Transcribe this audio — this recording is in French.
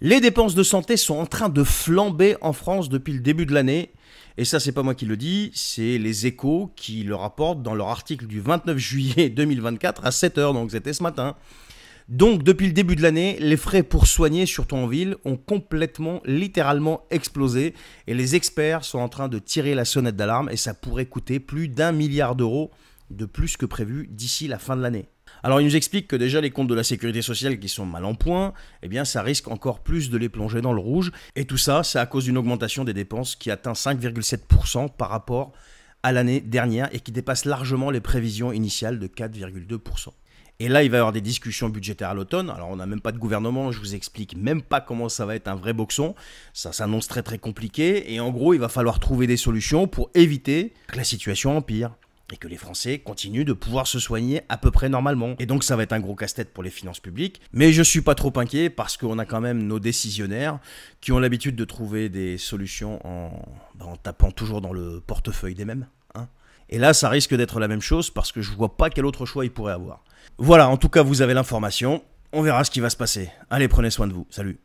Les dépenses de santé sont en train de flamber en France depuis le début de l'année. Et ça, c'est pas moi qui le dis, c'est les Échos qui le rapportent dans leur article du 29 juillet 2024 à 7 heures, donc c'était ce matin. Donc, depuis le début de l'année, les frais pour soigner, surtout en ville, ont complètement, littéralement explosé. Et les experts sont en train de tirer la sonnette d'alarme et ça pourrait coûter plus d'1 milliard d'euros de plus que prévu d'ici la fin de l'année. Alors, il nous explique que déjà les comptes de la sécurité sociale qui sont mal en point, eh bien, ça risque encore plus de les plonger dans le rouge. Et tout ça, c'est à cause d'une augmentation des dépenses qui atteint 5,7% par rapport à l'année dernière et qui dépasse largement les prévisions initiales de 4,2%. Et là, il va y avoir des discussions budgétaires à l'automne. Alors, on n'a même pas de gouvernement, je vous explique même pas comment ça va être un vrai boxon. Ça s'annonce très très compliqué. Et en gros, il va falloir trouver des solutions pour éviter que la situation empire et que les Français continuent de pouvoir se soigner à peu près normalement. Et donc ça va être un gros casse-tête pour les finances publiques, mais je suis pas trop inquiet parce qu'on a quand même nos décisionnaires qui ont l'habitude de trouver des solutions en tapant toujours dans le portefeuille des mêmes. Et là, ça risque d'être la même chose parce que je vois pas quel autre choix ils pourraient avoir. Voilà, en tout cas, vous avez l'information. On verra ce qui va se passer. Allez, prenez soin de vous. Salut.